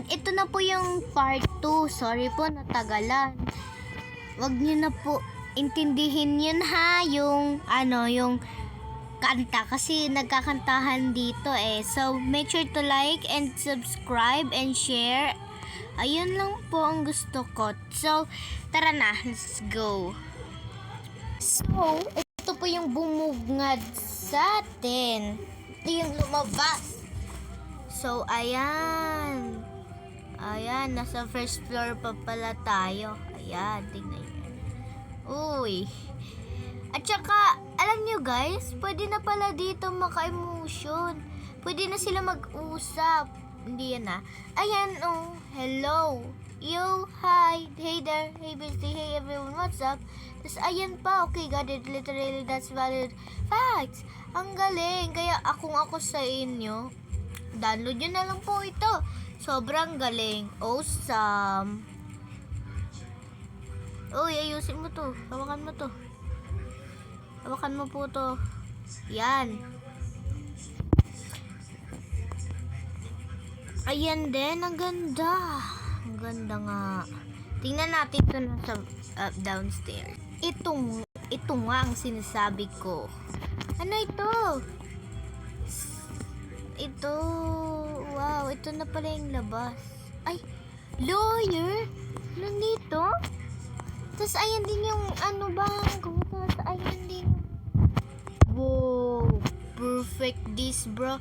ito na po yung part 2. Sorry po, natagalan. Wag niyo na po intindihin yun ha, yung yung kanta kasi nagkakantahan dito eh. So, make sure to like and subscribe and share. Ayun lang po ang gusto ko. So, tara na, let's go. So, ito po yung bumugngad sa atin. Ito yung lumabas. So, ayan. Ayan, nasa first floor pa pala tayo. Ayan, tingnan nyo. Uy. At saka, alam nyo guys, pwede na pala dito maka-emotion. Pwede na sila mag-usap. Hindi yan Ayan, oh. Hello. Yo, hi. Hey there. Hey bestie. Hey everyone. What's up? Tapos, ayan pa. Okay, got it. Literally, that's valid facts. Ang galing. Kaya, ako sa inyo. Download nyo na lang po ito. Sobrang galing. Awesome. Uy, ayusin mo to. Hawakan mo to. Hawakan mo po to. Yan. Ayan din. Ang ganda. Ang ganda nga. Tingnan natin ito na sa downstairs. Ito nga ang sinasabi ko. Ano ito? Ito. Wow. Ito na pala yung labas. Ay. Lawyer? Nandito? Tapos ayan din yung bangko. Tapos ayan din. Wow. Perfect this bro.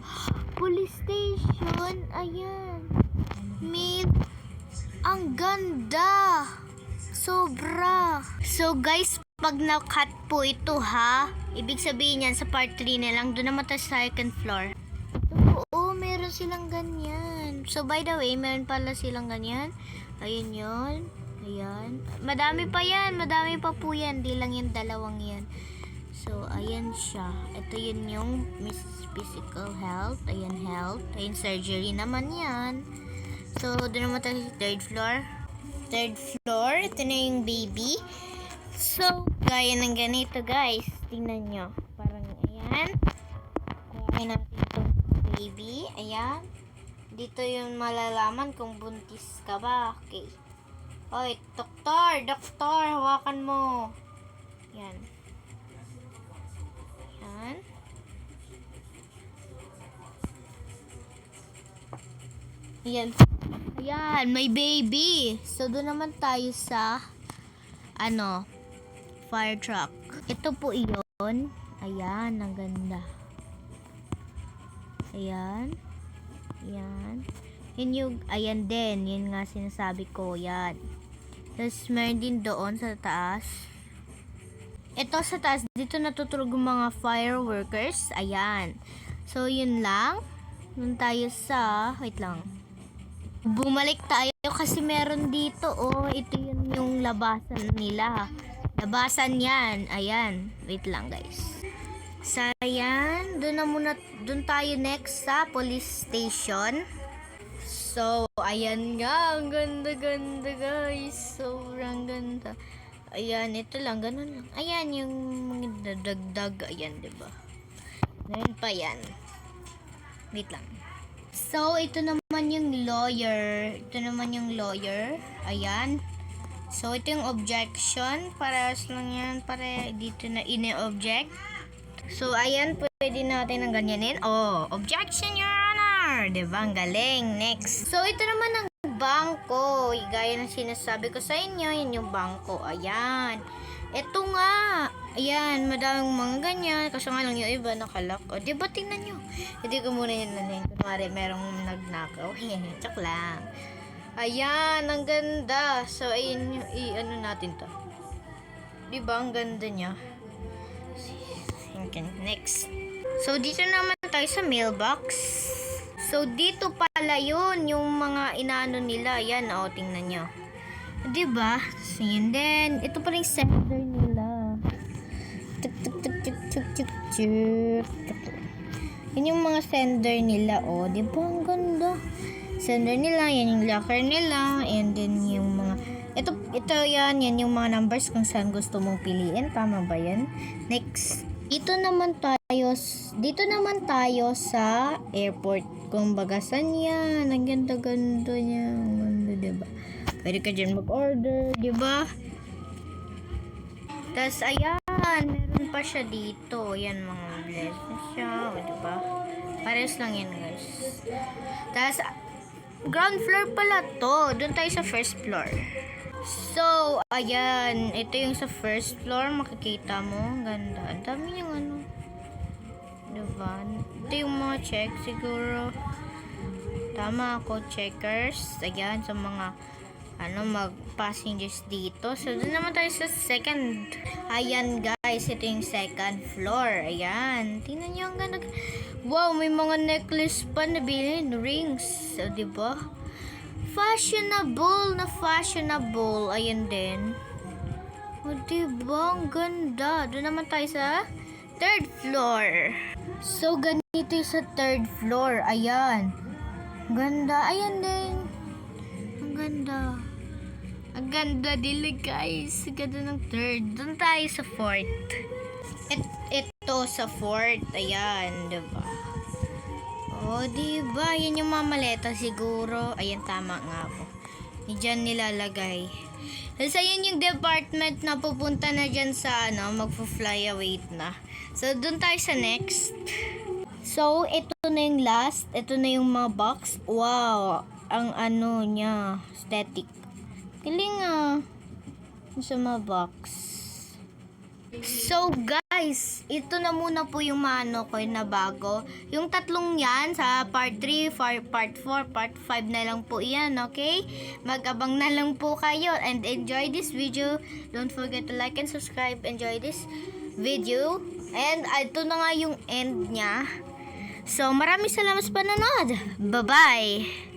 Police station. Ayan. Ang ganda. Sobra. So guys, pag na-cut po ito ha, ibig sabihin yan sa part 3 na lang. Doon naman tayo sa second floor. Oo, meron silang ganyan. So by the way, meron pala silang ganyan. Ayun yun. Ayan. Madami pa yan. Madami pa po yan. Di lang yung dalawang yan. So, ayan siya. Ito yun yung physical health. Ayan, health. Ayan, surgery naman yan. So, doon naman tayo sa third floor. Third floor. Ito na yung baby. So, gaya ng ganito, guys. Tingnan nyo. Parang, ayan. Kuhain natin itong baby. Ayan. Dito yung malalaman kung buntis ka ba. Okay. Oy, doktor, hawakan mo. Yan. Yan. Ayan. Ayan, may baby. So, doon naman tayo sa, fire truck. Ito po iyon. Ayan, ang ganda. Ayan. Ayan. Ayan din. Yan nga sinasabi ko. Yan. Tapos, meron din doon sa taas. Ito sa taas, dito natutulog yung mga fireworkers. Ayan. So, yun lang. Nun tayo sa, wait lang. Bumalik tayo kasi meron dito, oh. Ito yun yung labasan nila. Labasan yan. Ayan. Wait lang, guys. So, ayan. Doon tayo next sa police station. So, ayan nga. Ang ganda-ganda, guys. Sobrang ganda. Ayan, ito lang. Ganun lang. Ayan, yung mga dadagdag. Ayan, diba? Ngayon pa yan. Wait lang. So, ito naman yung lawyer. Ayan. So, ito yung objection. Parehas lang yan. Dito na ini-object. So, ayan. Pwede natin ang ganyanin. Oh, objection, Your Honor. Diba? Ang galing. Next. So, ito naman ang bangko. Gaya ng sinasabi ko sa inyo, yan yung bangko. Ayan. Ito nga. Ayan, madaming mga ganyan. Kaso nga lang yung iba nakalak. O, diba tingnan nyo? Hindi ko muna yun nanin. Kunwari, merong nagnakaw. Chok lang. Ayan, ang ganda. So, ayun yung, natin to. Diba, ang ganda niya. Okay, next. So, dito naman tayo sa mailbox. So, dito pala yun, yung mga inaano nila. Yan, o, tingnan nyo. Diba? So, yun din. Ito pala yung sender nila. Yun yung mga sender nila, o. Diba? Ang ganda. Sender nila, yan yung locker nila. And then, yung mga... Ito yan yung mga numbers kung saan gusto mong piliin. Tama ba yan? Next. Dito naman tayo sa airport. kung bagasan yan. Ang ganda-ganda niya. Ang ganda, diba? Pwede ka dyan mag-order, diba? Tapos, ayan. Meron pa siya dito. Ayan, mga bless na siya. O, diba? Pares lang yan, guys. Tapos, ground floor pala to. Doon tayo sa first floor. So, ayan. Ito yung sa first floor. Makikita mo. Ang ganda. Ang dami yung ano. Diba? Ito yung mga check siguro. Tama ako. Checkers. Ayan. Sa mga mag-passengers dito. So, doon naman tayo sa second. Ayan, guys. Ito yung second floor. Ayan. Tingnan nyo ang ganda. Wow, may mga necklace pa na bilhin. Rings. So, diba? Fashionable na fashionable. Ayan din. O, diba? Ang ganda. Doon naman tayo sa third floor. So, ganito yung sa third floor. Ayan. Ganda. Ayan din. Ang ganda. Ang ganda dili, guys. Ang ganda ng third. Doon tayo sa fourth. Ito sa fourth. Ayan. Diba? O, diba? Yan yung mga maleta siguro. Ayan, tama nga po. Diyan nilalagay. Tapos, ayan yung department na pupunta na dyan sa, magpo-fly away na. So, dun tayo sa next. So, ito na yung last. Ito na yung mga box. Wow! Ang niya, aesthetic. Galing sa mga box. So, guys, ito na muna po yung mga ko na bago. Yung tatlong yan sa part 3, part 4, part 5 na lang po yan, okay? Mag-abang na lang po kayo and enjoy this video. Don't forget to like and subscribe. Enjoy this video. And ito na nga yung end niya. So, maraming salamat sa panonood. Bye-bye!